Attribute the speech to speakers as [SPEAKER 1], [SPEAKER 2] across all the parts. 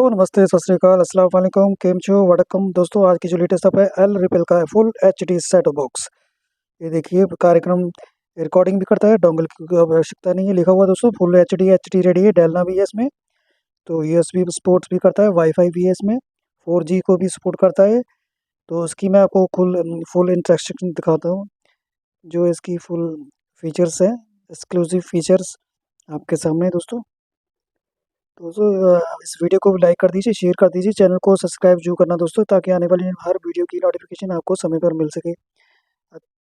[SPEAKER 1] Hello, नमस्ते, सत श्री अकाल, अस्सलाम वालेकुम, केम छो, वडक्कम। दोस्तों, आज की जो लेटेस्ट अप है एल रिपेल का है फुल एचडी सेट बॉक्स। ये देखिए कार्यक्रम रिकॉर्डिंग भी करता है, डोंगल की आवश्यकता नहीं है, लिखा हुआ है दोस्तों फुल एचडी रेडी है, डालना भी है इसमें। तो यूएसबी सपोर्ट्स भी करता है, वाईफाई भी है इसमें, 4G को भी सपोर्ट करता है। तो इसकी मैं आपको फुल इंस्ट्रक्शन दिखाता हूँ, जो इसकी फुल फीचर्स है, एक्सक्लूसिव फीचर्स आपके सामने है दोस्तों। तो दोस्तों इस वीडियो को लाइक कर दीजिए, शेयर कर दीजिए, चैनल को सब्सक्राइब जरूर करना दोस्तों, ताकि आने वाली हर वीडियो की नोटिफिकेशन आपको समय पर मिल सके।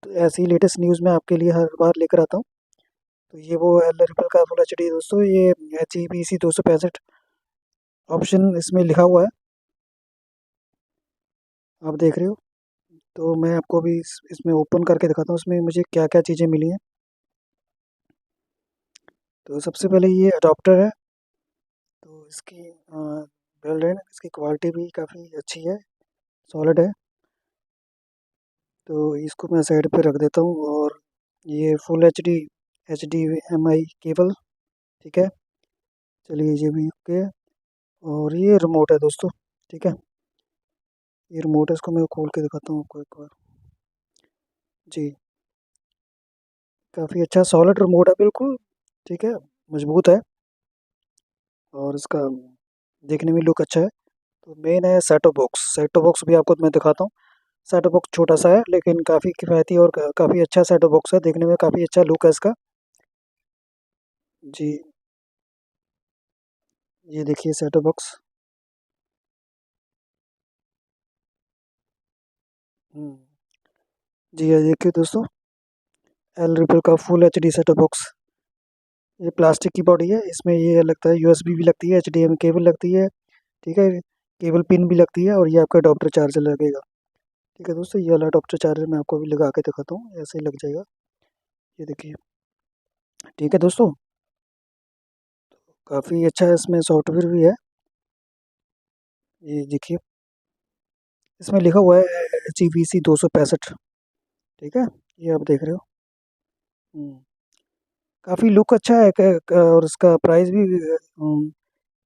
[SPEAKER 1] तो ऐसी लेटेस्ट न्यूज़ मैं आपके लिए हर बार लेकर आता हूँ। तो ये वो एल रिपल का फुल एच डी दोस्तों, ये HEPC 265 ऑप्शन इसमें लिखा हुआ है, आप देख रहे हो। तो मैं आपको अभी इसमें ओपन करके दिखाता हूँ इसमें मुझे क्या क्या चीज़ें मिली हैं। तो सबसे पहले ये अडॉप्टर है, तो इसकी बिल्ड है, इसकी क्वालिटी भी काफ़ी अच्छी है, सॉलिड है। तो इसको मैं साइड पे रख देता हूँ। और ये फुल HDMI केबल, ठीक है। चलिए ये भी ओके है। और ये रिमोट है दोस्तों, ठीक है। ये रिमोट है, इसको मैं खोल के दिखाता हूँ आपको एक बार। जी, काफ़ी अच्छा सॉलिड रिमोट है बिल्कुल, ठीक है, मजबूत है। और इसका देखने में लुक अच्छा है। तो मेन है सेटो बॉक्स, सेटो बॉक्स भी आपको मैं दिखाता हूँ। सेटो बॉक्स छोटा सा है, लेकिन काफ़ी किफ़ायती और काफ़ी अच्छा सेटो बॉक्स है, देखने में काफ़ी अच्छा लुक है इसका। जी, ये देखिए सेटो बॉक्स। हम्म, जी ये देखिए दोस्तों, एल रिपल का फुल एचडी सेटअप बॉक्स। ये प्लास्टिक की बॉडी है, इसमें ये लगता है यूएसबी भी लगती है, एचडीएमआई केबल लगती है, ठीक है। केबल पिन भी लगती है, और ये आपका अडॉप्टर चार्जर लगेगा, ठीक है दोस्तों। ये वाला अडॉप्टर चार्जर मैं आपको अभी लगा के दिखाता हूँ, ऐसे ही लग जाएगा, ये देखिए, ठीक है दोस्तों। काफ़ी अच्छा है, इसमें सॉफ्टवेयर भी है, ये देखिए, इसमें लिखा हुआ है HEPC 265, ठीक है, ये आप देख रहे हो। काफ़ी लुक अच्छा है, और इसका प्राइस भी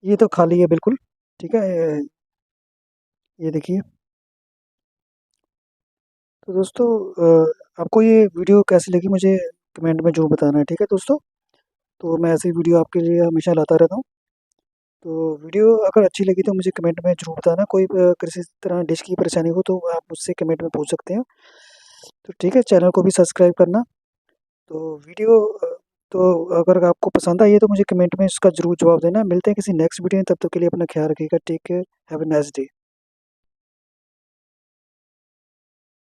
[SPEAKER 1] ये तो खाली है बिल्कुल, ठीक है। ये देखिए। तो दोस्तों आपको ये वीडियो कैसी लगी मुझे कमेंट में जो बताना है, ठीक है दोस्तों। तो मैं ऐसी वीडियो आपके लिए हमेशा लाता रहता हूँ। तो वीडियो अगर अच्छी लगी तो मुझे कमेंट में ज़रूर बताना, कोई किसी तरह डिश की परेशानी हो तो आप मुझसे कमेंट में पूछ सकते हैं। तो ठीक है, चैनल को भी सब्सक्राइब करना। तो वीडियो तो अगर आपको पसंद आई है तो मुझे कमेंट में इसका ज़रूर जवाब देना। मिलते हैं किसी नेक्स्ट वीडियो में, तब तक के लिए अपना ख्याल रखिएगा। Take care, have a nice day.